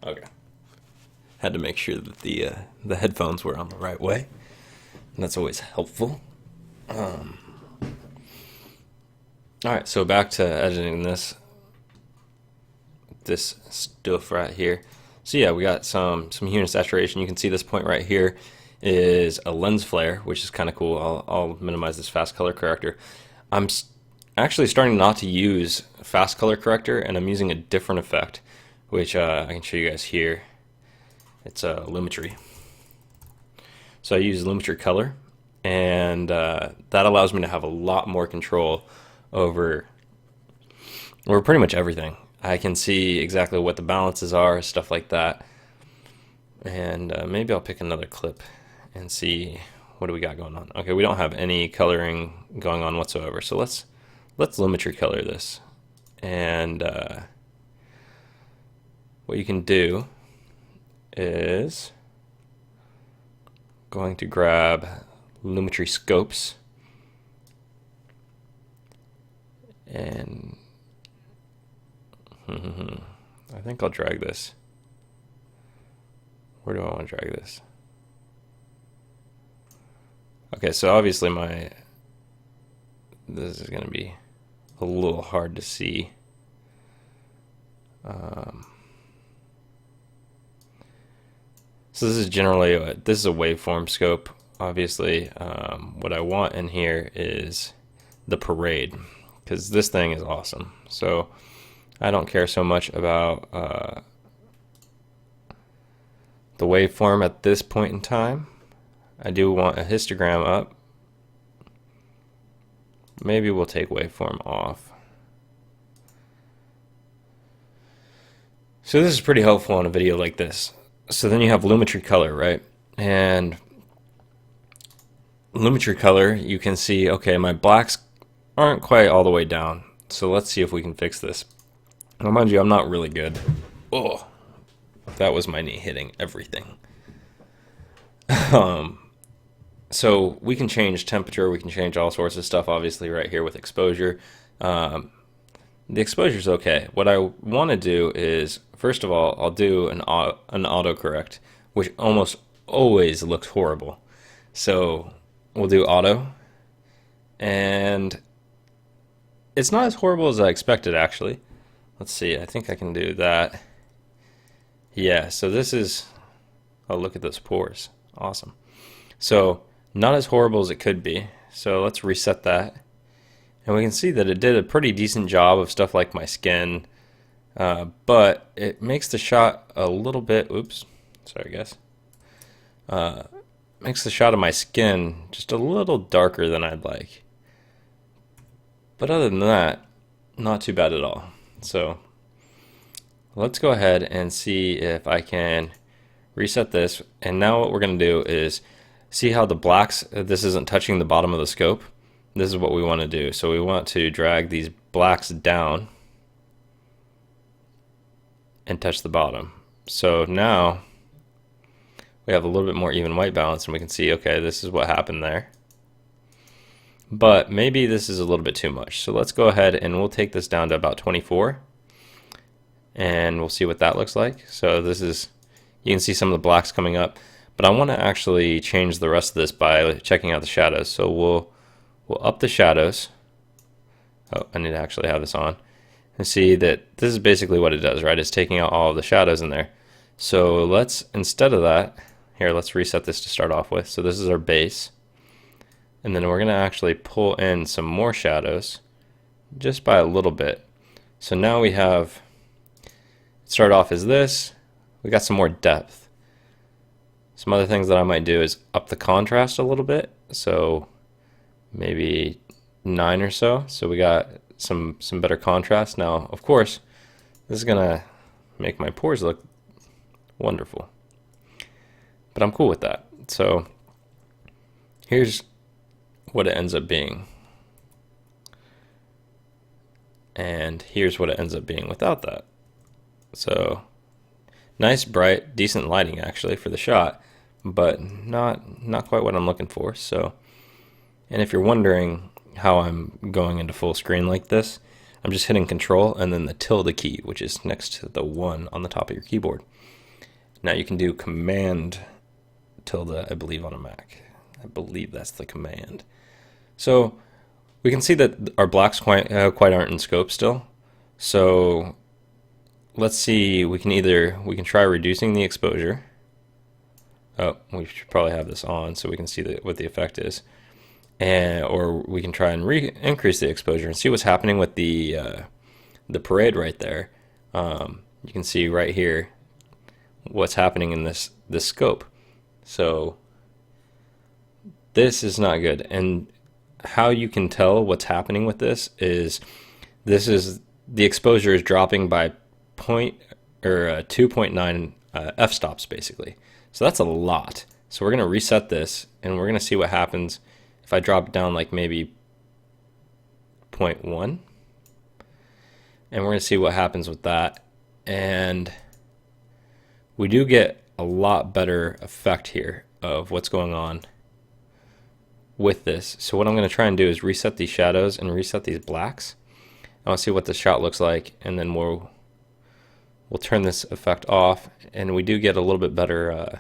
Okay. Had to make sure that the headphones were on the right way. And that's always helpful. All right, so back to editing this stuff right here. So yeah, we got some hue and saturation. You can see this point right here is a lens flare, which is kind of cool. I'll minimize this fast color corrector. I'm actually starting not to use fast color corrector, and I'm using a different effect, which I can show you guys here. It's a lumetri. So I use lumetri color, and that allows me to have a lot more control over pretty much everything. I can see exactly what the balances are, stuff like that. And maybe I'll pick another clip and see what do we got going on. Okay, we don't have any coloring going on whatsoever. So let's lumetri color this. And what you can do is going to grab lumetri scopes and I think I'll drag this. Where do I want to drag this? Okay, so obviously this is going to be a little hard to see. So this is generally this is a waveform scope. Obviously, what I want in here is the parade, because this thing is awesome. So I don't care so much about the waveform at this point in time. I do want a histogram up. Maybe we'll take waveform off. So this is pretty helpful on a video like this. So then you have lumetri color, right? And lumetri color, you can see, okay, my blacks aren't quite all the way down. So let's see if we can fix this. Now, mind you, I'm not really good. Oh, that was my knee hitting everything. So we can change temperature, we can change all sorts of stuff, obviously, right here with exposure. The exposure's okay. What I want to do is, first of all, I'll do an autocorrect, which almost always looks horrible. So we'll do auto, and it's not as horrible as I expected, actually. Let's see, I think I can do that. Yeah, so this is, oh, look at those pores. Awesome. So not as horrible as it could be. So let's reset that. And we can see that it did a pretty decent job of stuff like my skin, but it makes the shot a little bit, oops, sorry guys, makes the shot of my skin just a little darker than I'd like. But other than that, not too bad at all. So let's go ahead and see if I can reset this. And now what we're going to do is see how the blacks, this isn't touching the bottom of the scope. This is what we want to do. So we want to drag these blacks down and touch the bottom. So now we have a little bit more even white balance, and we can see, okay, this is what happened there. But maybe this is a little bit too much. So let's go ahead and we'll take this down to about 24. And we'll see what that looks like. So this is, you can see some of the blacks coming up. But I want to actually change the rest of this by checking out the shadows. So we'll up the shadows. Oh, I need to actually have this on. And see that this is basically what it does, right? It's taking out all of the shadows in there. So let's, instead of that, here, let's reset this to start off with. So this is our base. And then we're going to actually pull in some more shadows just by a little bit. So now we have, start off as this, we got some more depth. Some other things that I might do is up the contrast a little bit. So maybe 9 or so. So we got some better contrast. Now, of course, this is going to make my pores look wonderful. But I'm cool with that. So here's what it ends up being. And here's what it ends up being without that. So nice, bright, decent lighting actually for the shot, but not quite what I'm looking for. So, and if you're wondering how I'm going into full screen like this, I'm just hitting Control and then the tilde key, which is next to the 1 on the top of your keyboard. Now you can do Command tilde, I believe, on a Mac. I believe that's the command. So we can see that our blacks quite aren't in scope still. So let's see, we can try reducing the exposure. Oh, we should probably have this on so we can see what the effect is. Or we can try and increase the exposure and see what's happening with the parade right there. You can see right here what's happening in this scope. So this is not good. And how you can tell what's happening with this is the exposure is dropping by 2.9 f-stops basically. So that's a lot. So we're going to reset this and we're going to see what happens if I drop it down like maybe 0.1. And we're going to see what happens with that. And we do get a lot better effect here of what's going on with this. So what I'm going to try and do is reset these shadows and reset these blacks. I want to see what the shot looks like, and then we'll turn this effect off, and we do get a little bit better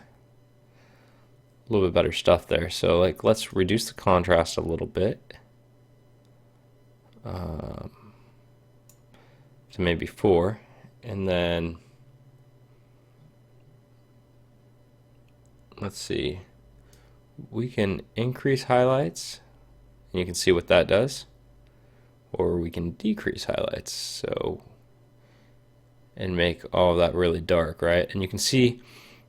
stuff there. So like, let's reduce the contrast a little bit to maybe 4, and then let's see, we can increase highlights and you can see what that does, or we can decrease highlights and make all of that really dark, right? And you can see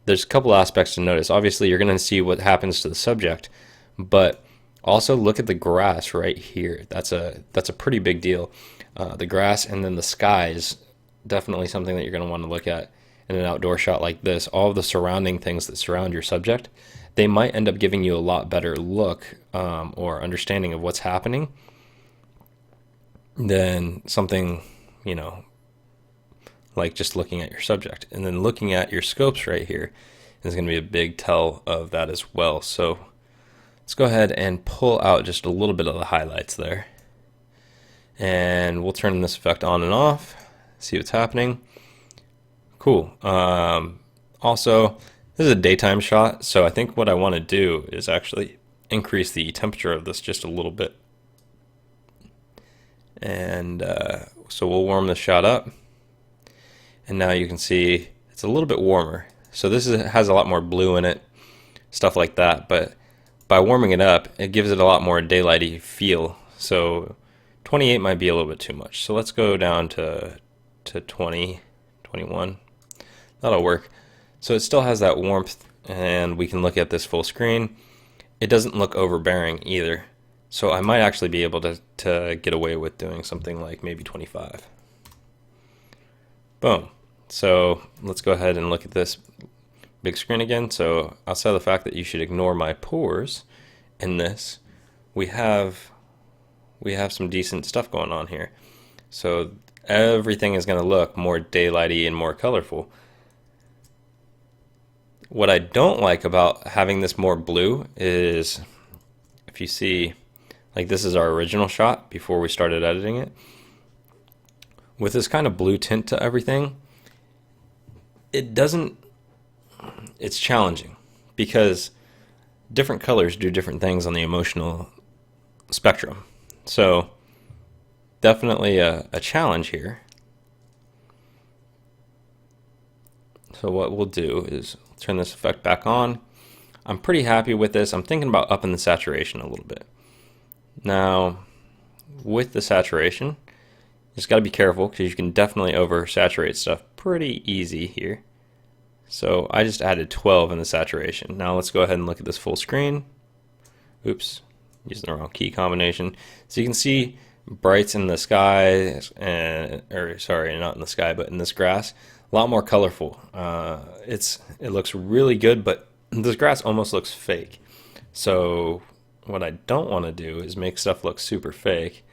there's a couple aspects to notice. Obviously you're going to see what happens to the subject, but also look at the grass right here. That's a pretty big deal. The grass and then the sky is definitely something that you're going to want to look at in an outdoor shot like this. All of the surrounding things that surround your subject, they might end up giving you a lot better look or understanding of what's happening than something, like just looking at your subject. And then looking at your scopes right here is going to be a big tell of that as well. So let's go ahead and pull out just a little bit of the highlights there. And we'll turn this effect on and off, see what's happening. Cool. Also, this is a daytime shot, so I think what I want to do is actually increase the temperature of this just a little bit. And so we'll warm the shot up. And now you can see it's a little bit warmer. So this has a lot more blue in it, stuff like that. But by warming it up, it gives it a lot more daylighty feel. So 28 might be a little bit too much. So let's go down to 20, 21. That'll work. So it still has that warmth, and we can look at this full screen. It doesn't look overbearing either. So I might actually be able to get away with doing something like maybe 25. Boom. So let's go ahead and look at this big screen again. So outside of the fact that you should ignore my pores in this, we have some decent stuff going on here. So everything is going to look more daylighty and more colorful. What I don't like about having this more blue is, if you see, like this is our original shot before we started editing it. With this kind of blue tint to everything, it's challenging because different colors do different things on the emotional spectrum. So definitely a challenge here. So what we'll do is turn this effect back on. I'm pretty happy with this. I'm thinking about upping the saturation a little bit. Now, with the saturation, you just got to be careful because you can definitely oversaturate stuff pretty easy here. So I just added 12 in the saturation. Now let's go ahead and look at this full screen. Oops, using the wrong key combination. So you can see brights in the sky, or sorry, not in the sky, but in this grass. A lot more colorful. It looks really good, but this grass almost looks fake. So what I don't want to do is make stuff look super fake.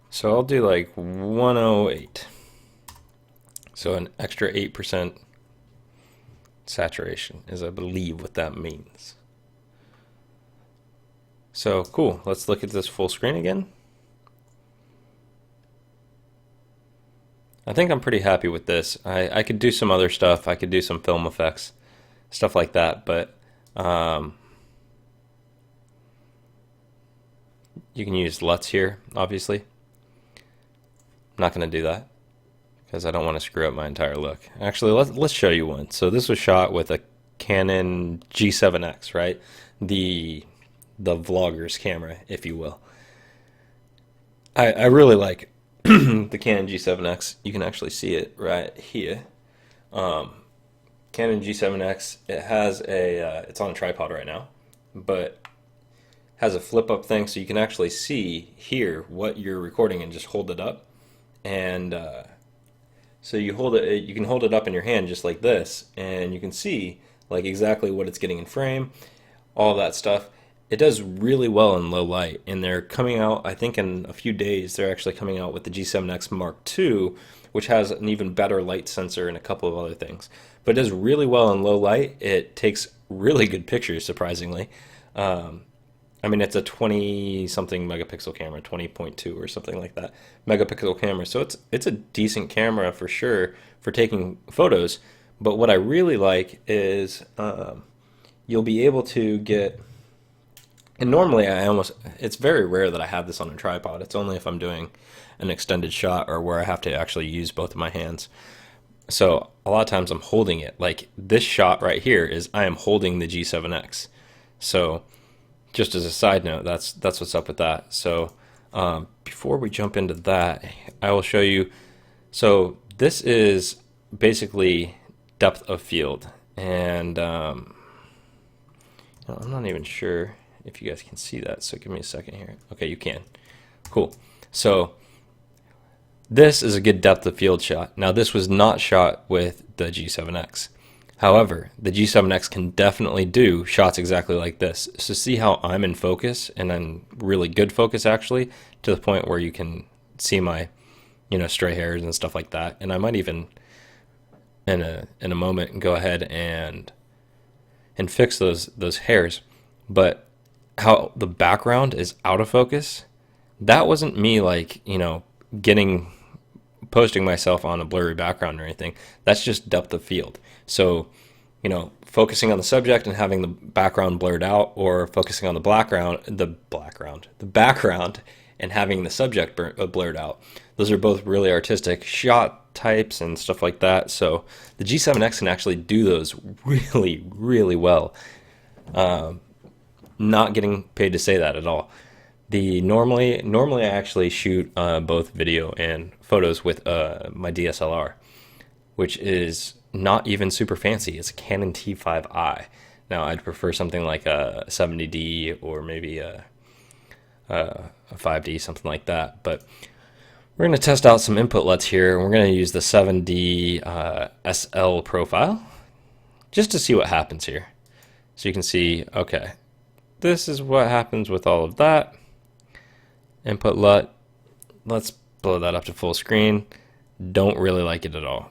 So I'll do like 108. So an extra 8% saturation is, I believe, what that means. So cool. Let's look at this full screen again. I think I'm pretty happy with this. I could do some other stuff. I could do some film effects, stuff like that, but um, you can use LUTs here, obviously. I'm not going to do that because I don't want to screw up my entire look. Actually, let's show you one. So this was shot with a Canon G7X, right? The vlogger's camera, if you will. I really like the Canon G7X. You can actually see it right here. Canon G7X. It has it's on a tripod right now, but has a flip up thing, so you can actually see here what you're recording and just hold it up. And so you hold it. You can hold it up in your hand just like this, and you can see like exactly what it's getting in frame, all that stuff. It does really well in low light, and they're coming out, I think in a few days, they're actually coming out with the G7X Mark II, which has an even better light sensor and a couple of other things. But it does really well in low light. It takes really good pictures, surprisingly. I mean, it's a 20 something megapixel camera, 20.2 or something like that megapixel camera. So it's a decent camera for sure for taking photos. But what I really like is you'll be able to get, and normally it's very rare that I have this on a tripod. It's only if I'm doing an extended shot or where I have to actually use both of my hands. So a lot of times I'm holding it. Like this shot right here is I am holding the G7X. So just as a side note, that's what's up with that. So before we jump into that, I will show you. So this is basically depth of field, and I'm not even sure if you guys can see that. So give me a second here. Okay, you can. Cool. So this is a good depth of field shot. Now this was not shot with the G7X. However, the G7X can definitely do shots exactly like this. So see how I'm in focus, and I'm really good focus actually, to the point where you can see my, stray hairs and stuff like that. And I might even, in a moment, go ahead and fix those hairs. But how the background is out of focus, that wasn't me posting myself on a blurry background or anything. That's just depth of field. So, focusing on the subject and having the background blurred out, or focusing on the background and having the subject blurred out. Those are both really artistic shot types and stuff like that. So the G7X can actually do those really, really well. Not getting paid to say that at all. Normally I actually shoot both video and photos with my DSLR, which is not even super fancy. It's a Canon T5i. Now I'd prefer something like a 70D or maybe a 5D, something like that. But we're going to test out some input LUTs here. We're going to use the 7D SL profile just to see what happens here. So you can see, okay, this is what happens with all of that. Input LUT, let's blow that up to full screen. Don't really like it at all.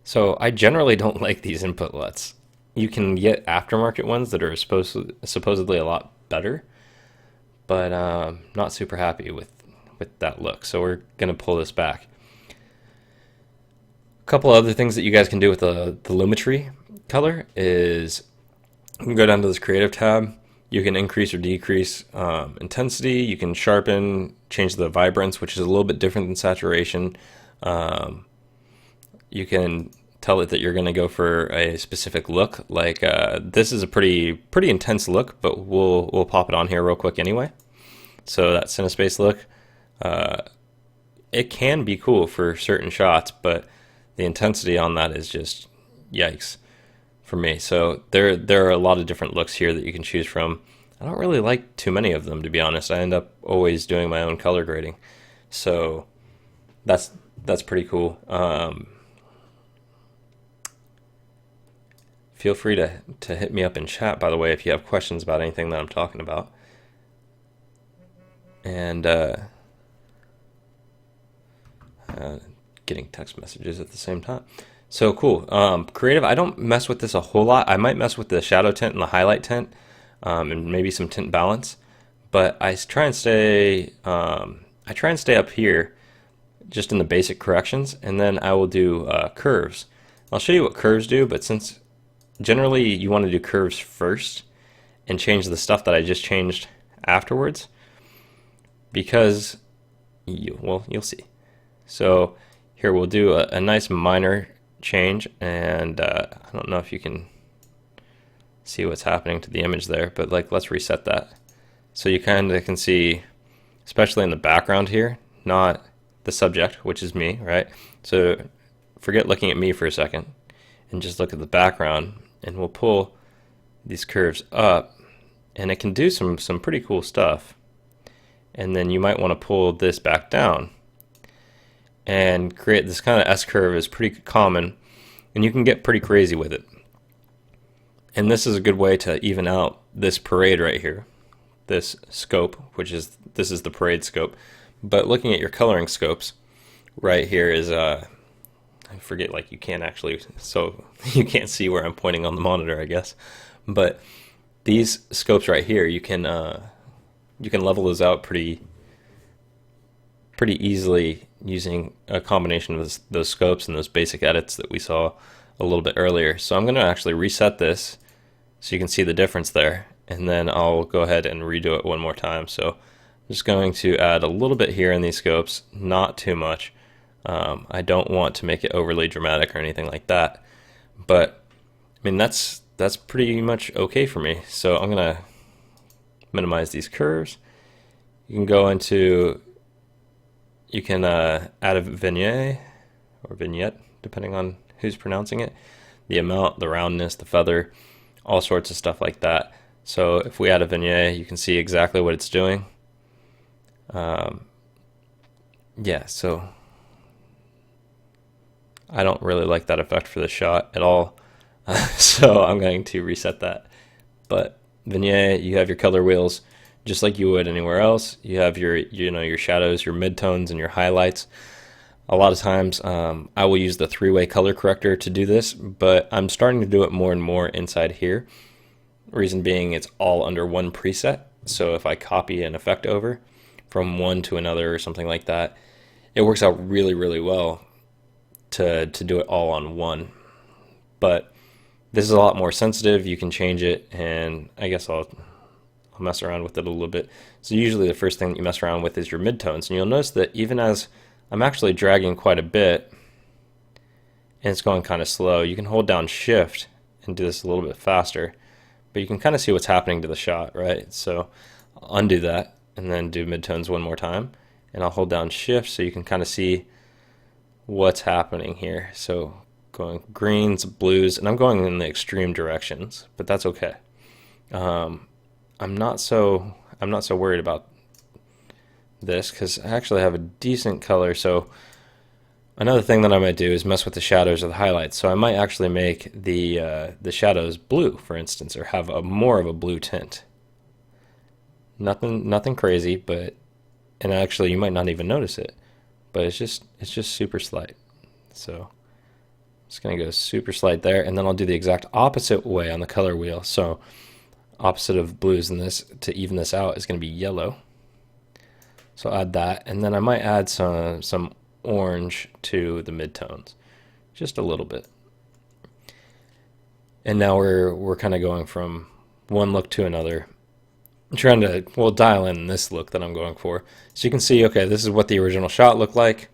So I generally don't like these input LUTs. You can get aftermarket ones that are supposedly a lot better, but not super happy with that look. So we're gonna pull this back. A couple other things that you guys can do with the Lumetri color is you can go down to this creative tab. You can increase or decrease intensity. You can sharpen, change the vibrance, which is a little bit different than saturation. You can tell it that you're going to go for a specific look. Like this is a pretty intense look, but we'll pop it on here real quick anyway. So that Cinespace look, it can be cool for certain shots, but the intensity on that is just yikes for me. So there are a lot of different looks here that you can choose from. I don't really like too many of them, to be honest. I end up always doing my own color grading, so that's pretty cool. Feel free to hit me up in chat, by the way, if you have questions about anything that I'm talking about. And getting text messages at the same time. So cool. Creative, I don't mess with this a whole lot. I might mess with the shadow tint and the highlight tint, and maybe some tint balance. But I try and stay up here just in the basic corrections, and then I will do curves. I'll show you what curves do, but since generally you want to do curves first and change the stuff that I just changed afterwards, because you'll see. So here we'll do a nice minor change, and I don't know if you can see what's happening to the image there, but like let's reset that. So you kind of can see, especially in the background here, not the subject, which is me, right? So forget looking at me for a second and just look at the background, and we'll pull these curves up, and it can do some pretty cool stuff. And then you might want to pull this back down and create this kind of S curve. Is pretty common, and you can get pretty crazy with it. And this is a good way to even out this parade right here, this scope, this is the parade scope. But looking at your coloring scopes right here is I forget, like you can't actually, so you can't see where I'm pointing on the monitor, I guess. But these scopes right here, you can level those out pretty easily using a combination of those scopes and those basic edits that we saw a little bit earlier. So I'm going to actually reset this so you can see the difference there, and then I'll go ahead and redo it one more time. So I'm just going to add a little bit here in these scopes, not too much. I don't want to make it overly dramatic or anything like that, but I mean that's pretty much okay for me. So I'm gonna minimize these curves. You can go into, you can add a vignette or vignette depending on who's pronouncing it, the amount, the roundness, the feather, all sorts of stuff like that. So if we add a vignette, you can see exactly what it's doing. Yeah, so I don't really like that effect for the shot at all. So I'm going to reset that. But vignette, you have your color wheels just like you would anywhere else. You have your, your shadows, your midtones, and your highlights. A lot of times I will use the three-way color corrector to do this, but I'm starting to do it more and more inside here. Reason being, it's all under one preset. So if I copy an effect over from one to another or something like that, it works out really, really well to do it all on one. But this is a lot more sensitive. You can change it, and I guess I'll mess around with it a little bit. So usually the first thing that you mess around with is your midtones, and you'll notice that even as I'm actually dragging quite a bit and it's going kind of slow, you can hold down shift and do this a little bit faster, but you can kind of see what's happening to the shot, right? So I'll undo that and then do midtones one more time, and I'll hold down shift so you can kind of see what's happening here. So going greens, blues, and I'm going in the extreme directions, but that's okay. I'm not so worried about this because I actually have a decent color. So another thing that I might do is mess with the shadows or the highlights. So I might actually make the shadows blue, for instance, or have more of a blue tint. Nothing crazy, but and actually you might not even notice it, but it's just super slight. So just gonna go super slight there, and then I'll do the exact opposite way on the color wheel. So opposite of blues in this, to even this out, is gonna be yellow. So I'll add that, and then I might add some orange to the midtones, just a little bit. And now we're kind of going from one look to another. I'm trying to, well, dial in this look that I'm going for. So you can see, okay, this is what the original shot looked like,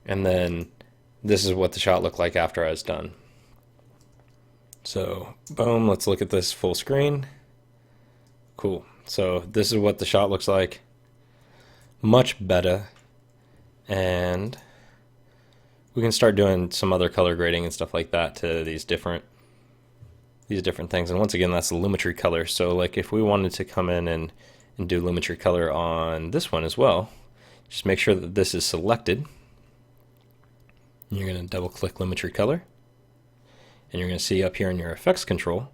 and then this is what the shot looked like after I was done. So boom, let's look at this full screen. Cool. So this is what the shot looks like. Much better. And we can start doing some other color grading and stuff like that to these different things. And once again, that's the lumetri color. So like if we wanted to come in and do lumetri color on this one as well, just make sure that this is selected. You're going to double click lumetri color, and you're going to see up here in your effects control.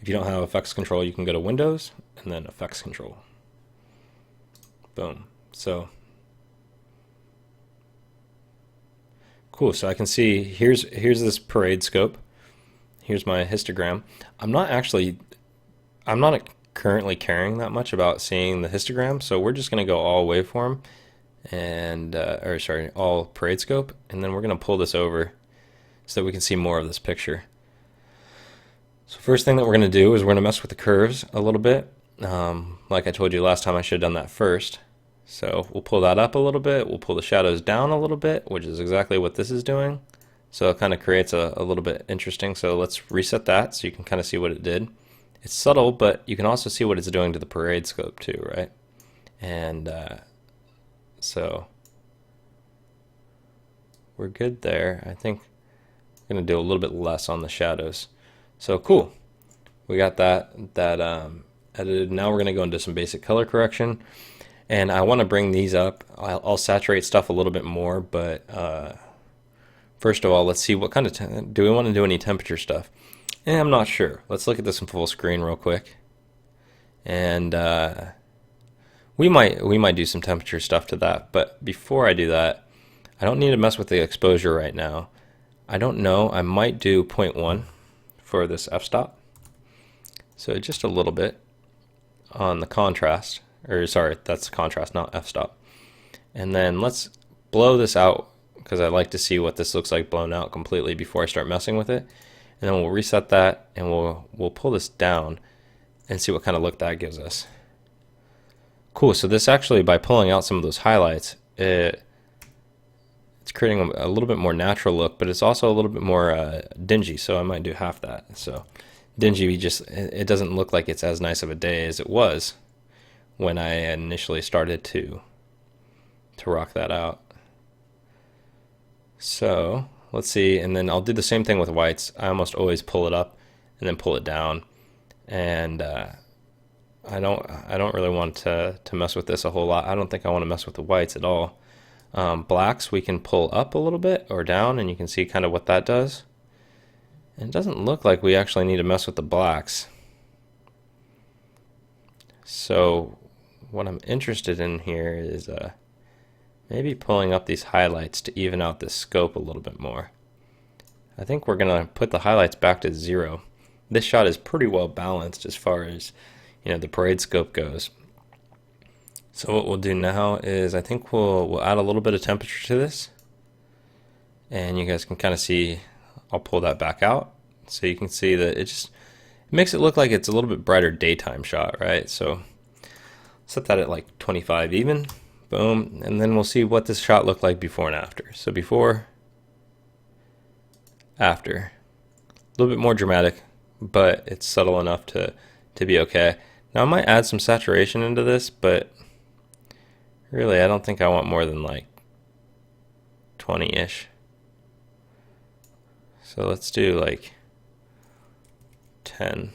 If you don't have effects control, you can go to Windows and then effects control. Boom. So cool. So I can see here's this parade scope. Here's my histogram. I'm not currently caring that much about seeing the histogram, so we're just going to go all waveform and or sorry, all parade scope, and then we're going to pull this over so that we can see more of this picture. So first thing that we're going to do is we're going to mess with the curves a little bit. Like I told you last time, I should have done that first. So we'll pull that up a little bit, we'll pull the shadows down a little bit, which is exactly what this is doing. So it kind of creates a little bit interesting. So let's reset that so you can kind of see what it did. It's subtle, but you can also see what it's doing to the parade scope too, right? And so we're good there. I think I'm going to do a little bit less on the shadows. So cool. We got that edited. Now we're going to go into some basic color correction. And I want to bring these up. I'll saturate stuff a little bit more, but first of all, let's see what kind of do we want to do any temperature stuff? I'm not sure. Let's look at this in full screen real quick. And we might do some temperature stuff to that. But before I do that, I don't need to mess with the exposure right now. I don't know. I might do 0.1 for this f-stop. So just a little bit on the contrast. Or sorry, that's contrast, not f-stop. And then let's blow this out because I like to see what this looks like blown out completely before I start messing with it. And then we'll reset that and we'll pull this down and see what kind of look that gives us. Cool, so this actually, by pulling out some of those highlights, it's creating a little bit more natural look, but it's also a little bit more dingy, so I might do half that. So dingy, it doesn't look like it's as nice of a day as it was when I initially started to rock that out. So let's see, and then I'll do the same thing with whites. I almost always pull it up and then pull it down, and I don't really want to mess with this a whole lot. I don't think I want to mess with the whites at all. Blacks we can pull up a little bit or down, and you can see kind of what that does. And it doesn't look like we actually need to mess with the blacks. So what I'm interested in here is maybe pulling up these highlights to even out this scope a little bit more. I think we're gonna put the highlights back to 0. This shot is pretty well balanced as far as the parade scope goes. So what we'll do now is I think we'll add a little bit of temperature to this, and you guys can kind of see. I'll pull that back out so you can see that it makes it look like it's a little bit brighter daytime shot, right? So set that at like 25 even. Boom, and then we'll see what this shot looked like before and after. So before, after, a little bit more dramatic, but it's subtle enough to be okay. Now I might add some saturation into this, but really I don't think I want more than like 20-ish. So let's do like 10.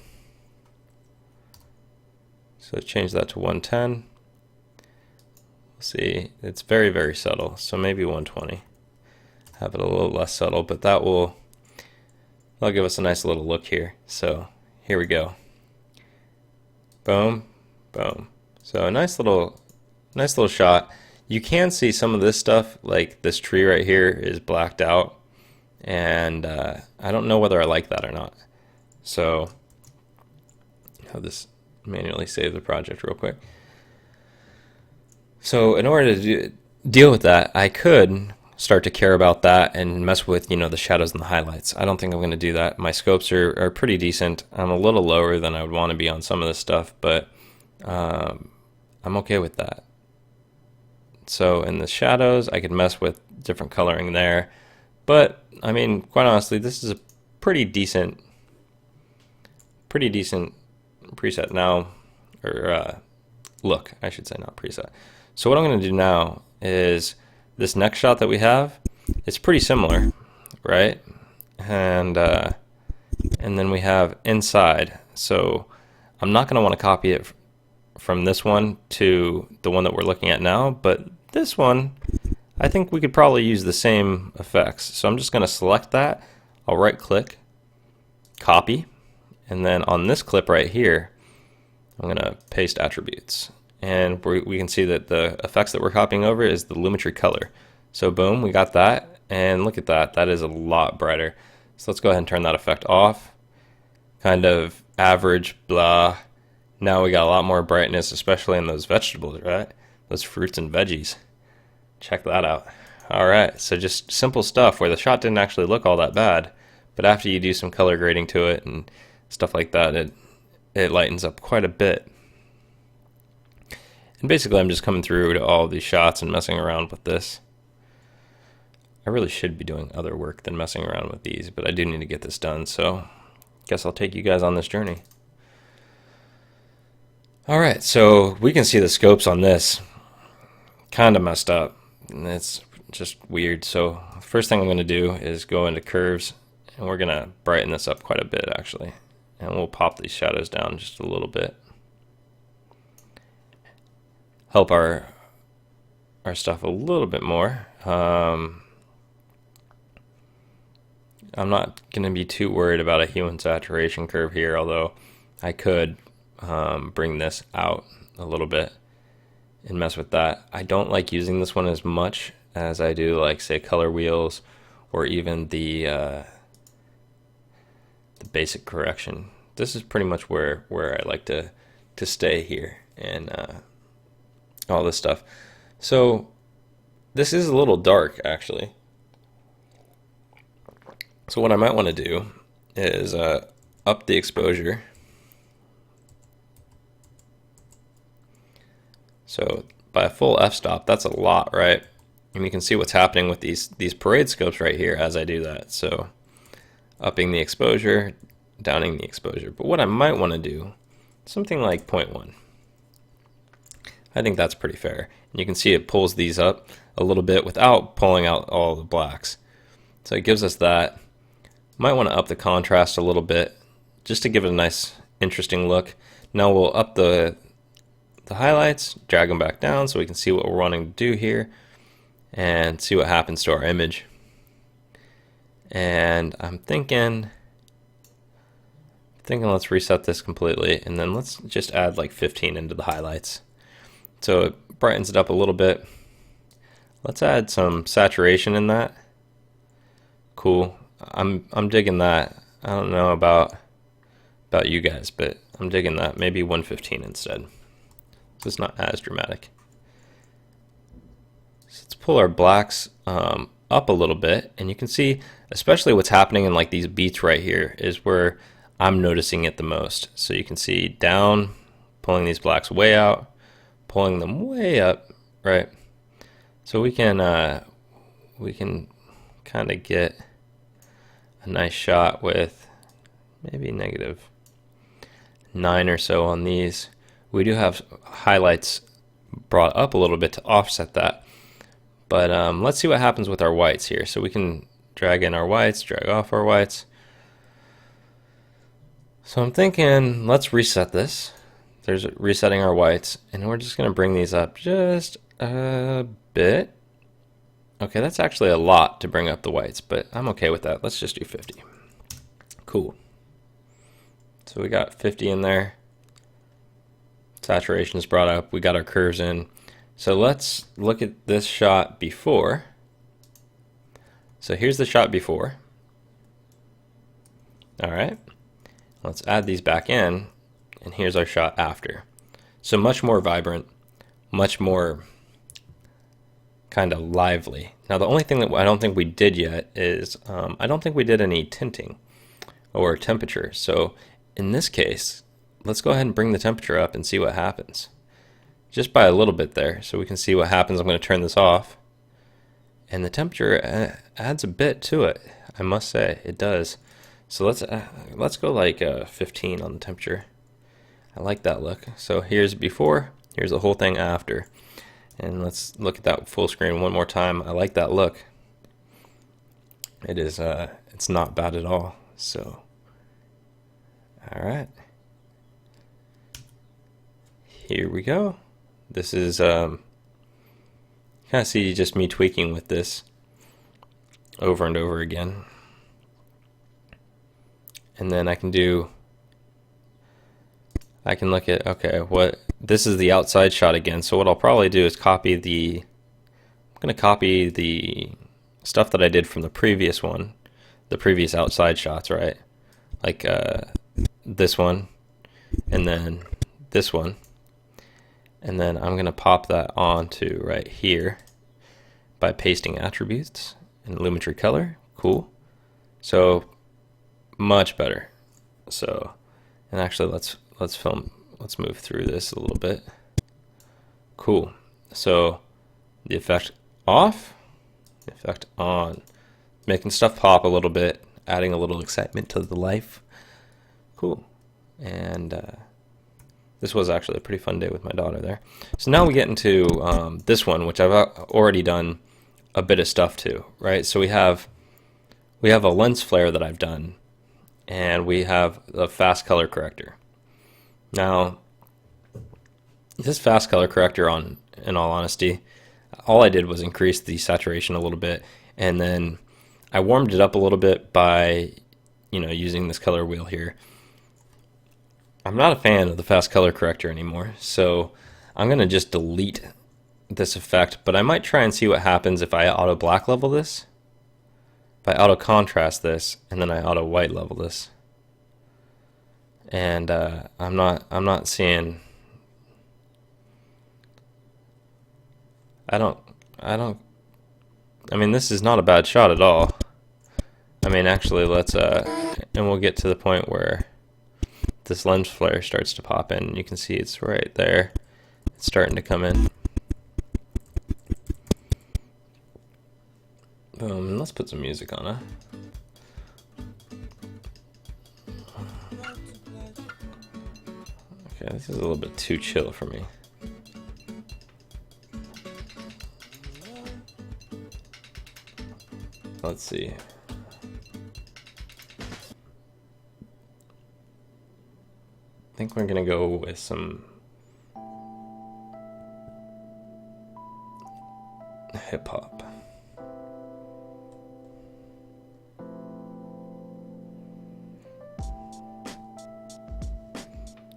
So change that to 110. See, it's very, very subtle, so maybe 120. Have it a little less subtle, but that'll give us a nice little look here. So here we go. Boom, boom. So a nice little shot. You can see some of this stuff, like this tree right here is blacked out, and I don't know whether I like that or not. So have this manually save the project real quick. So in order to deal with that, I could start to care about that and mess with the shadows and the highlights. I don't think I'm going to do that. My scopes are pretty decent. I'm a little lower than I would want to be on some of this stuff, but I'm okay with that. So in the shadows, I could mess with different coloring there, but I mean, quite honestly, this is a pretty decent preset now, or look, I should say, not preset. So what I'm going to do now is this next shot that we have, it's pretty similar, right? And then we have inside. So I'm not going to want to copy it from this one to the one that we're looking at now, but this one, I think we could probably use the same effects. So I'm just going to select that. I'll right click, copy, and then on this clip right here, I'm going to paste attributes. And we can see that the effects that we're copying over is the lumetri color. So boom, we got that, and look at that. That is a lot brighter. So let's go ahead and turn that effect off. Kind of average, blah. Now we got a lot more brightness, especially in those vegetables, right? Those fruits and veggies. Check that out. Alright, so just simple stuff where the shot didn't actually look all that bad, but after you do some color grading to it and stuff like that, it lightens up quite a bit. And basically I'm just coming through to all of these shots and messing around with this. I really should be doing other work than messing around with these, but I do need to get this done, so guess I'll take you guys on this journey. Alright, so we can see the scopes on this kind of messed up. And it's just weird. So first thing I'm going to do is go into curves, and we're going to brighten this up quite a bit actually. And we'll pop these shadows down just a little bit. Help our stuff a little bit more. I'm not going to be too worried about a hue and saturation curve here, although I could bring this out a little bit and mess with that. I don't like using this one as much as I do, like, say, color wheels or even the basic correction. This is pretty much where I like to stay here and all this stuff. So this is a little dark actually. So what I might want to do is up the exposure. So by a full f-stop, that's a lot, right? And you can see what's happening with these parade scopes right here as I do that. So upping the exposure, downing the exposure. But what I might want to do, something like 0.1. I think that's pretty fair. And you can see it pulls these up a little bit without pulling out all the blacks. So it gives us that. Might want to up the contrast a little bit just to give it a nice, interesting look. Now we'll up the highlights, drag them back down so we can see what we're wanting to do here and see what happens to our image. And I'm thinking let's reset this completely, and then let's just add like 15 into the highlights. So it brightens it up a little bit. Let's add some saturation in that. Cool. I'm digging that. I don't know about you guys, but I'm digging that. Maybe 115 instead. So it's not as dramatic. So let's pull our blacks up a little bit, and you can see especially what's happening in like these beats right here is where I'm noticing it the most. So you can see down, pulling these blacks way out, pulling them way up, right? So we can kind of get a nice shot with maybe -9 or so on these. We do have highlights brought up a little bit to offset that. But let's see what happens with our whites here. So we can drag in our whites, drag off our whites. So I'm thinking let's reset this. There's resetting our whites, and we're just going to bring these up just a bit. Okay, that's actually a lot to bring up the whites, but I'm okay with that. Let's just do 50. Cool. So we got 50 in there. Saturation is brought up. We got our curves in. So let's look at this shot before. So here's the shot before. All right. Let's add these back in, and here's our shot after. So much more vibrant, much more kind of lively. Now the only thing that I don't think we did yet is I don't think we did any tinting or temperature. So in this case, let's go ahead and bring the temperature up and see what happens. Just by a little bit there, so we can see what happens. I'm going to turn this off, and the temperature adds a bit to it. I must say it does. So let's go like 15 on the temperature. I like that look. So here's before, here's the whole thing after, and let's look at that full screen one more time. I like that look. It is it's not bad at all. So all right, here we go. This is kind of see just me tweaking with this over and over again. And then I can look at, okay, this is the outside shot again. So what I'll probably do is I'm going to copy the stuff that I did from the previous one, the previous outside shots, right? Like this one, and then this one. And then I'm going to pop that onto right here. by pasting attributes and Lumetri color. Cool. So much better. So, and actually let's move through this a little bit. Cool. So the effect off, the effect on, making stuff pop a little bit, adding a little excitement to the life. Cool. And this was actually a pretty fun day with my daughter there. So now we get into this one, which I've already done a bit of stuff to, right? So we have a lens flare that I've done, and we have a fast color corrector. Now, this fast color corrector, in all honesty, all I did was increase the saturation a little bit, and then I warmed it up a little bit by, using this color wheel here. I'm not a fan of the fast color corrector anymore, so I'm going to just delete this effect, but I might try and see what happens if I auto black level this, if I auto contrast this, and then I auto white level this. And I'm not seeing, I mean, this is not a bad shot at all. I mean, actually, let's, and we'll get to the point where this lens flare starts to pop in. You can see it's right there. It's starting to come in. Boom, and let's put some music on it. Okay, this is a little bit too chill for me. Let's see. I think we're gonna go with some hip hop.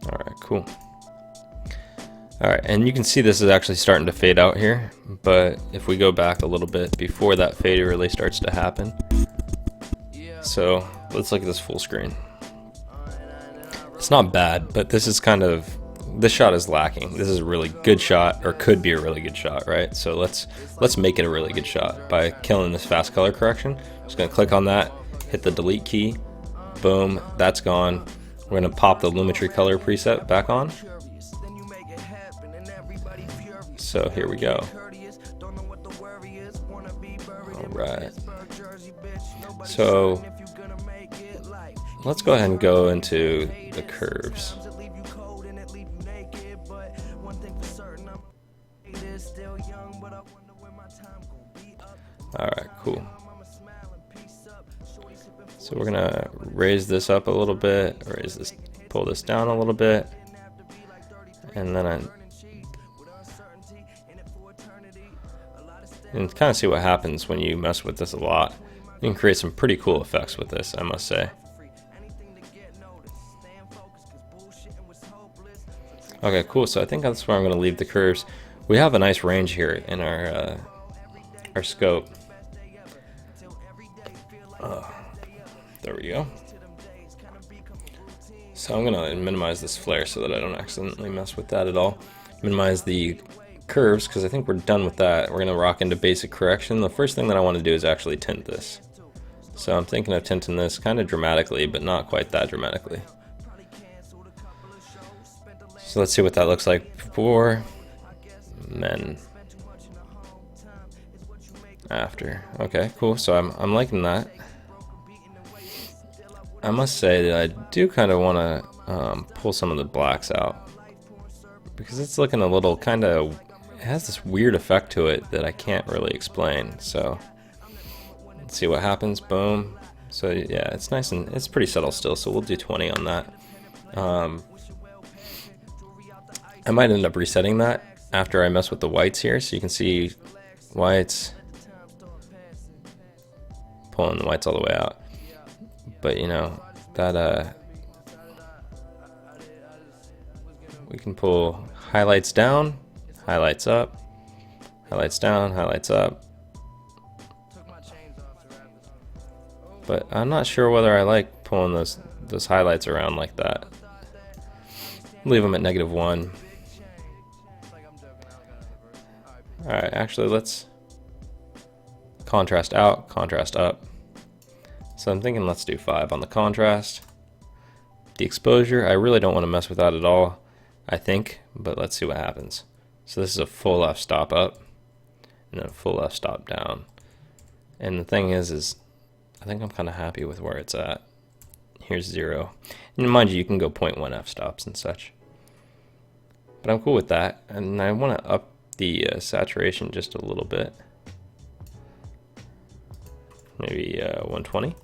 All right, cool. All right, and you can see this is actually starting to fade out here, but if we go back a little bit before that fade really starts to happen. So let's look at this full screen. It's not bad, but this shot is lacking. This is a really good shot, or could be a really good shot, right? So let's make it a really good shot by killing this fast color correction. Just gonna click on that, hit the delete key, boom, that's gone. We're gonna pop the Lumetri color preset back on. So here we go. All right. So let's go ahead and go into the curves. All right, cool. So we're gonna raise this up a little bit, pull this down a little bit, and then and kind of see what happens when you mess with this a lot. You can create some pretty cool effects with this, I must say. Okay, cool. So I think that's where I'm going to leave the curves. We have a nice range here in our scope. There we go. So I'm going to minimize this flare so that I don't accidentally mess with that at all. Minimize the curves because I think we're done with that. We're going to rock into basic correction. The first thing that I want to do is actually tint this. So I'm thinking of tinting this kind of dramatically, but not quite that dramatically. So let's see what that looks like before, then after. Okay, cool. So I'm liking that. I must say that I do kind of want to pull some of the blacks out because it's looking a little kind of, it has this weird effect to it that I can't really explain. So let's see what happens. Boom. So yeah, it's nice and it's pretty subtle still. So we'll do 20 on that. I might end up resetting that after I mess with the whites here, so you can see whites, pulling the whites all the way out. But you know, that we can pull highlights down, highlights up, highlights down, highlights up. But I'm not sure whether I like pulling those highlights around like that. Leave them at -1. Alright, actually let's contrast out, contrast up. So I'm thinking let's do 5 on the contrast. The exposure, I really don't want to mess with that at all, I think, but let's see what happens. So this is a full f-stop up and then a full f-stop down. And the thing is I think I'm kind of happy with where it's at. Here's 0. And mind you can go 0.1 f-stops and such. But I'm cool with that. And I want to up the saturation just a little bit. Maybe 120.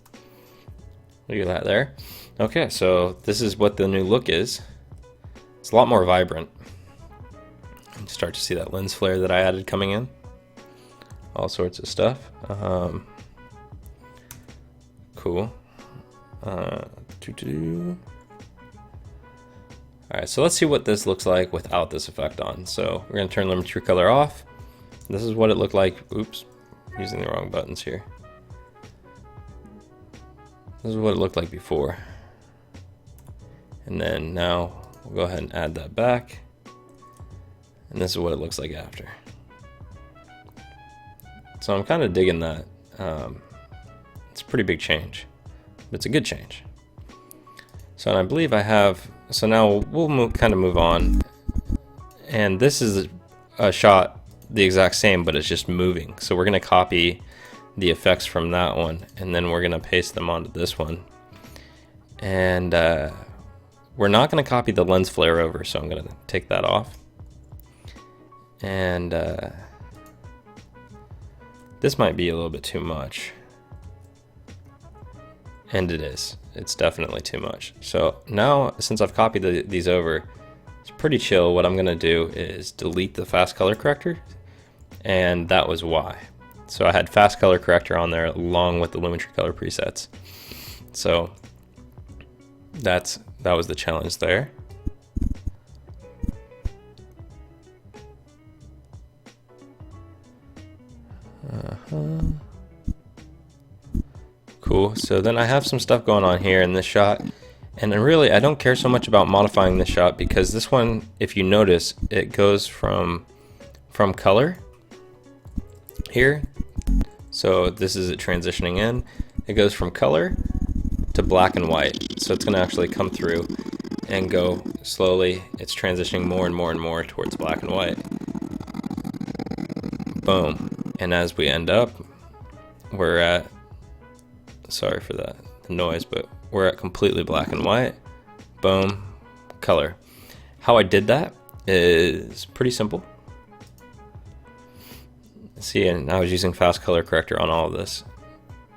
Look at that there. Okay, so this is what the new look is. It's a lot more vibrant. You start to see that lens flare that I added coming in. All sorts of stuff. Cool. Alright, so let's see what this looks like without this effect on. So we're going to turn limit true color off. This is what it looked like. Oops, using the wrong buttons here. This is what it looked like before. And then now we'll go ahead and add that back. And this is what it looks like after. So I'm kind of digging that. It's a pretty big change, but it's a good change. So and I believe I have, so now we'll kind of move on. And this is a shot the exact same, but it's just moving. So we're going to copy the effects from that one, and then we're going to paste them onto this one. And we're not going to copy the lens flare over, so I'm going to take that off. And this might be a little bit too much. And it is. It's definitely too much. So now, since I've copied these over, it's pretty chill. What I'm going to do is delete the fast color corrector, and that was why. So I had fast color corrector on there along with the Lumetri color presets. So that was the challenge there. Cool. So then I have some stuff going on here in this shot, and then really I don't care so much about modifying this shot, because this one, if you notice, it goes from color here. So this is it transitioning in. It goes from color to black and white. So it's going to actually come through and go slowly. It's transitioning more and more and more towards black and white. Boom. And as we end up, we're at, sorry for that the noise, but we're at completely black and white. Boom. Color. How I did that is pretty simple. See, and I was using fast color corrector on all of this,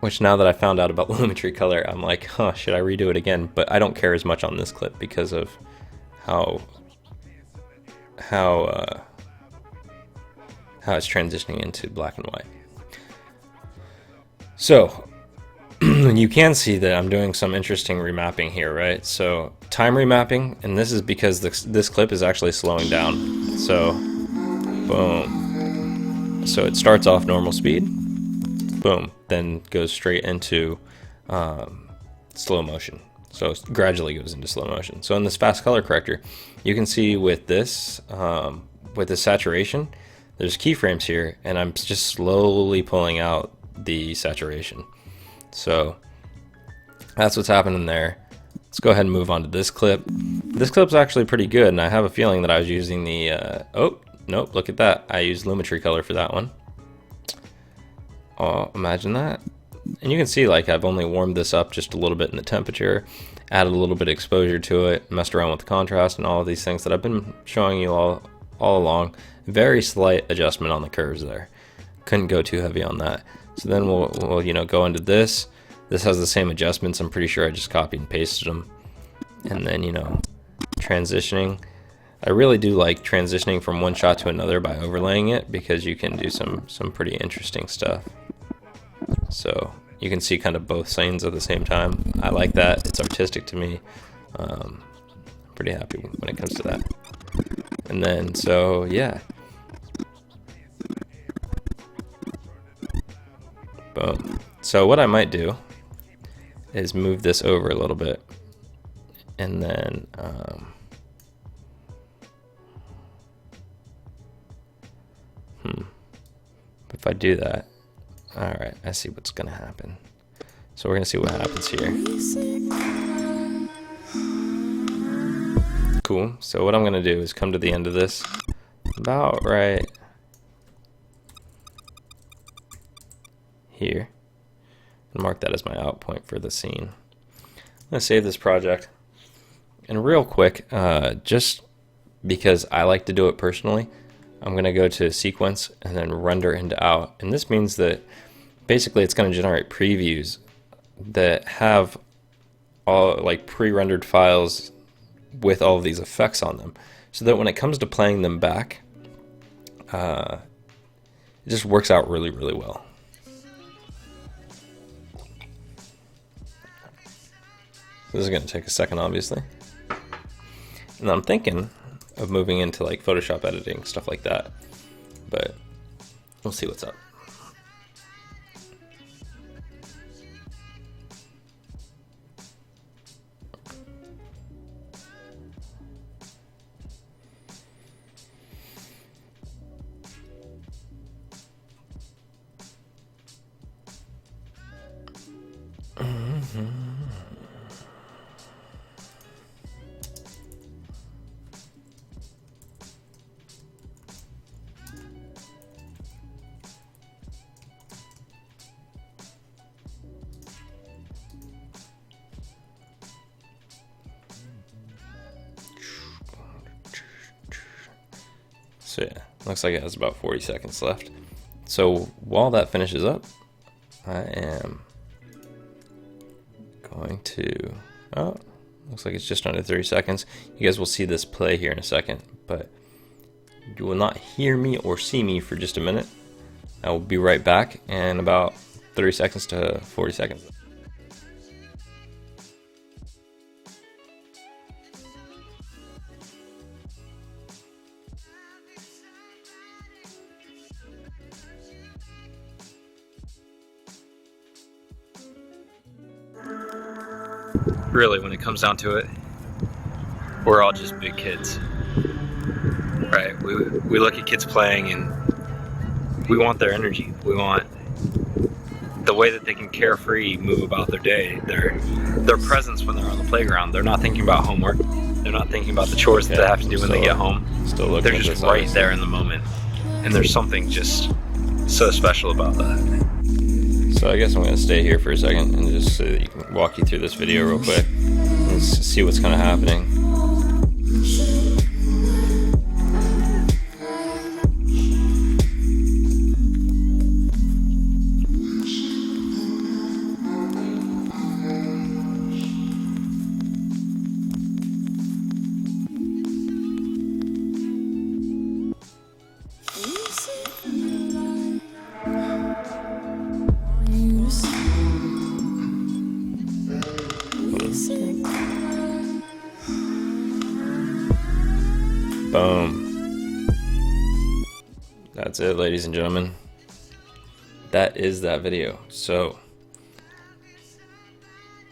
which now that I found out about Lumetri color, I'm like, huh, should I redo it again? But I don't care as much on this clip because of how it's transitioning into black and white. So you can see that I'm doing some interesting remapping here, right? So time remapping, and this is because this clip is actually slowing down. So boom. So it starts off normal speed, boom, then goes straight into slow motion. So it gradually goes into slow motion. So in this fast color corrector, you can see with this saturation, there's keyframes here, and I'm just slowly pulling out the saturation. So that's what's happening there. Let's go ahead and move on to this clip. This clip's actually pretty good, and I have a feeling that I was using the, oh, nope, look at that. I used Lumetri color for that one. Oh, imagine that. And you can see, like, I've only warmed this up just a little bit in the temperature, added a little bit of exposure to it, messed around with the contrast and all of these things that I've been showing you all along. Very slight adjustment on the curves there. Couldn't go too heavy on that. So then we'll you know, go into this. This has the same adjustments. I'm pretty sure I just copied and pasted them. And then, you know, transitioning. I really do like transitioning from one shot to another by overlaying it, because you can do some pretty interesting stuff. So you can see kind of both scenes at the same time. I like that. It's artistic to me. I'm pretty happy when it comes to that. And then, so yeah. Boom. So what I might do is move this over a little bit, and then if I do that, Alright, I see what's gonna happen. So we're gonna see what happens here. Cool. So what I'm gonna do is come to the end of this about right here and mark that as my out point for the scene. I'm gonna save this project, and real quick, just because I like to do it personally, I'm gonna go to sequence and then render into out, and this means that basically it's gonna generate previews that have all like pre-rendered files with all of these effects on them, so that when it comes to playing them back, it just works out really, really well. This is going to take a second, obviously. And I'm thinking of moving into like Photoshop editing, stuff like that, but we'll see what's up. So yeah, looks like it has about 40 seconds left. So while that finishes up, I am going to, oh, looks like it's just under 30 seconds. You guys will see this play here in a second, but you will not hear me or see me for just a minute. I will be right back in about 30 seconds to 40 seconds. Really, when it comes down to it, we're all just big kids, right? We look at kids playing and we want their energy. We want the way that they can carefree move about their day, their presence when they're on the playground. They're not thinking about homework. They're not thinking about the chores that they have to do when they get home. They're just right there in the moment. And there's something just so special about that. So I guess I'm going to stay here for a second and just so that you can walk you through this video real quick and see what's kind of happening. Boom. That's it, ladies and gentlemen. That is that video. So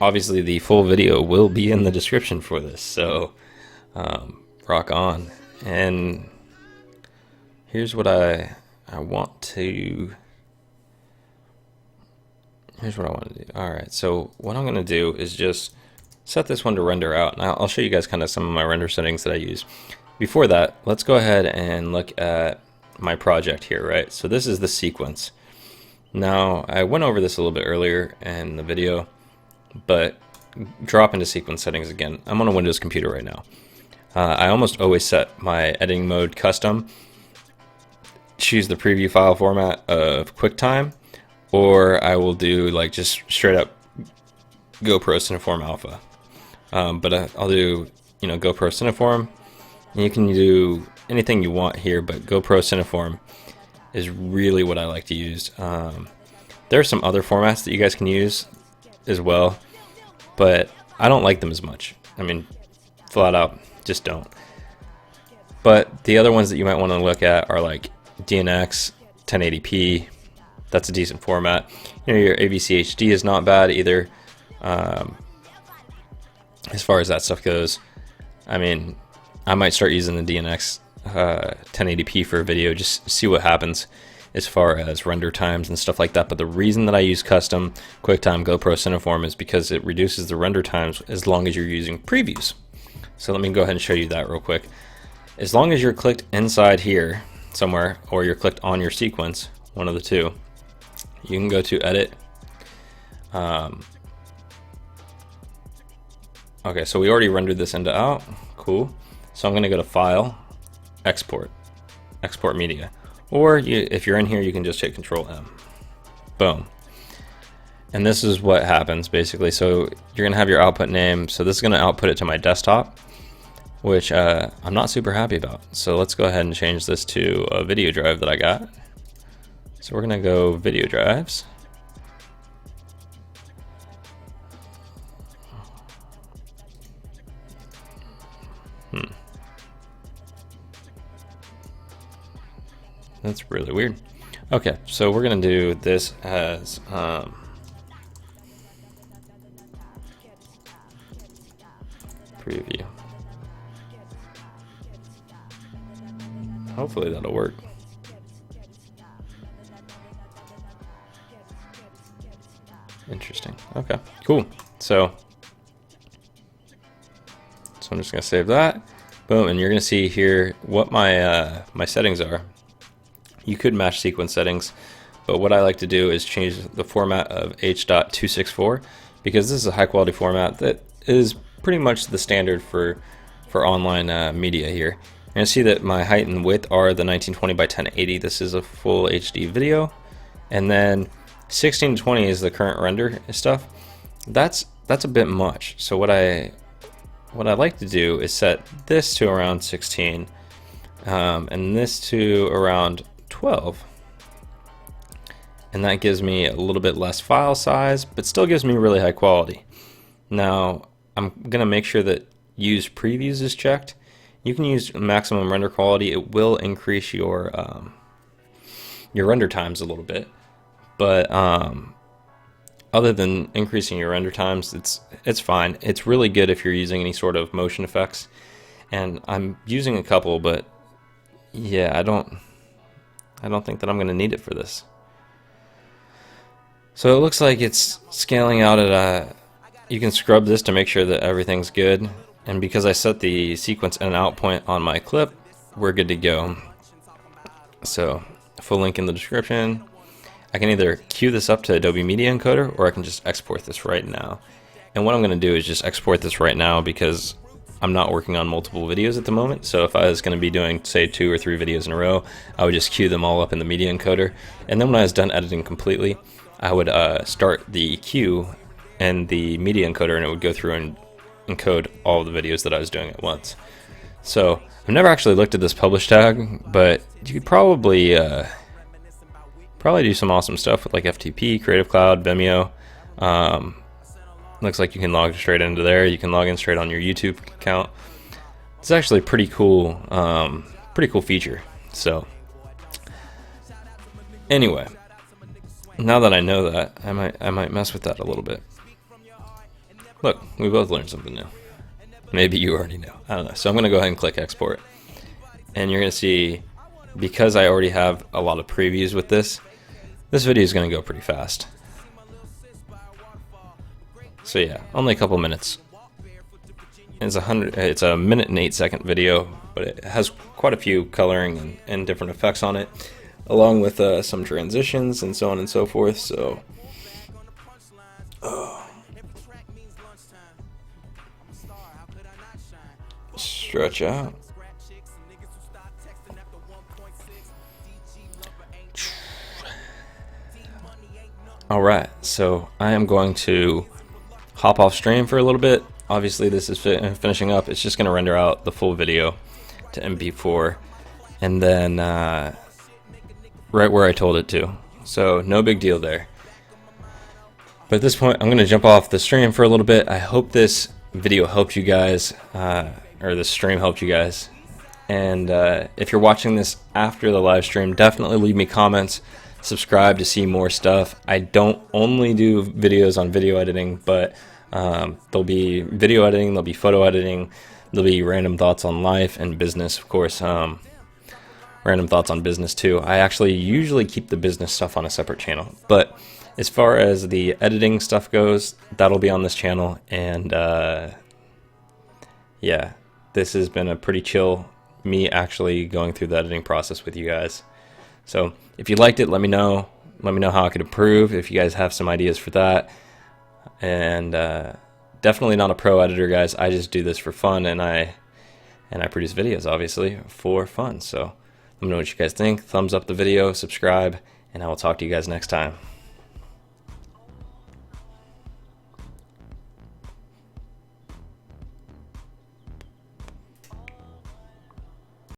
obviously the full video will be in the description for this, so rock on. And here's what I want to do. Alright, so what I'm going to do is just set this one to render out. And I'll show you guys kind of some of my render settings that I use. Before that, let's go ahead and look at my project here, right? So this is the sequence. Now, I went over this a little bit earlier in the video, but drop into sequence settings again. I'm on a Windows computer right now. I almost always set my editing mode custom, choose the preview file format of QuickTime, or I will do like just straight up GoPro Cineform Alpha. But I'll do, GoPro Cineform. And you can do anything you want here, but GoPro Cineform is really what I like to use. There are some other formats that you guys can use as well, but I don't like them as much. I mean, flat out, just don't. But the other ones that you might want to look at are like DNX, 1080p. That's a decent format. Your AVC HD is not bad either. As far as that stuff goes, I mean, I might start using the DNX 1080p for a video, just see what happens. as far as render times and stuff like that. But the reason that I use custom QuickTime GoPro Cineform is because it reduces the render times as long as you're using previews. So let me go ahead and show you that real quick. As long as you're clicked inside here somewhere, or you're clicked on your sequence, one of the two, you can go to edit. Okay, so we already rendered this into out. Cool. So I'm going to go to File, Export Media. Or if you're in here, you can just hit Control M. Boom. And this is what happens basically. So you're going to have your output name. So this is going to output it to my desktop, which I'm not super happy about. So let's go ahead and change this to a video drive that I got. So we're going to go video drives. That's really weird. Okay, so we're gonna do this as preview. Hopefully that'll work. Interesting. Okay, cool. So I'm just gonna save that. Boom, and you're gonna see here what my my settings are. You could match sequence settings, but what I like to do is change the format of H.264 because this is a high quality format that is pretty much the standard for online media here. You're gonna see that my height and width are the 1920 by 1080. This is a full HD video, and then 1620 is the current render stuff. That's a bit much. So what I like to do is set this to around 16 and this to around 12, and that gives me a little bit less file size, but still gives me really high quality. Now I'm gonna make sure that use previews is checked. You can use maximum render quality. It will increase your render times a little bit, but other than increasing your render times, it's fine. It's really good if you're using any sort of motion effects, and I'm using a couple, but yeah, I don't think that I'm going to need it for this. So it looks like it's scaling out at you can scrub this to make sure that everything's good, and because I set the sequence in and out point on my clip, we're good to go. So full link in the description. I can either queue this up to Adobe Media Encoder, or I can just export this right now. And what I'm going to do is just export this right now because I'm not working on multiple videos at the moment. So if I was going to be doing, say, 2 or 3 videos in a row, I would just queue them all up in the Media Encoder. And then when I was done editing completely, I would start the queue and the Media Encoder, and it would go through and encode all the videos that I was doing at once. So I've never actually looked at this publish tag, but you could probably do some awesome stuff with like FTP, Creative Cloud, Vimeo. Looks like you can log straight into there. You can log in straight on your YouTube account. It's actually pretty cool feature. So anyway, now that I know that, I might mess with that a little bit. Look, we both learned something new. Maybe you already know. I don't know. So I'm gonna go ahead and click export, and you're gonna see, because I already have a lot of previews with this video is gonna go pretty fast. So yeah, only a couple minutes. It's a minute and 8 second video, but it has quite a few coloring and different effects on it, along with some transitions and so on and so forth. So stretch out. Alright, so I am going to hop off stream for a little bit. Obviously this is finishing up. It's just going to render out the full video to MP4, and then right where I told it to. So no big deal there. But at this point I'm going to jump off the stream for a little bit. I hope this video helped you guys, or this stream helped you guys. And if you're watching this after the live stream, definitely leave me comments. Subscribe to see more stuff. I don't only do videos on video editing, but there'll be video editing, there'll be photo editing, there'll be random thoughts on life and business, of course. Or random thoughts on business too. I actually usually keep the business stuff on a separate channel, but as far as the editing stuff goes, that'll be on this channel. And yeah, this has been a pretty chill, me actually going through the editing process with you guys. So if you liked it, let me know. Let me know how I could improve, if you guys have some ideas for that. And definitely not a pro editor, guys. I just do this for fun, and I produce videos, obviously, for fun. So let me know what you guys think. Thumbs up the video, subscribe, and I will talk to you guys next time.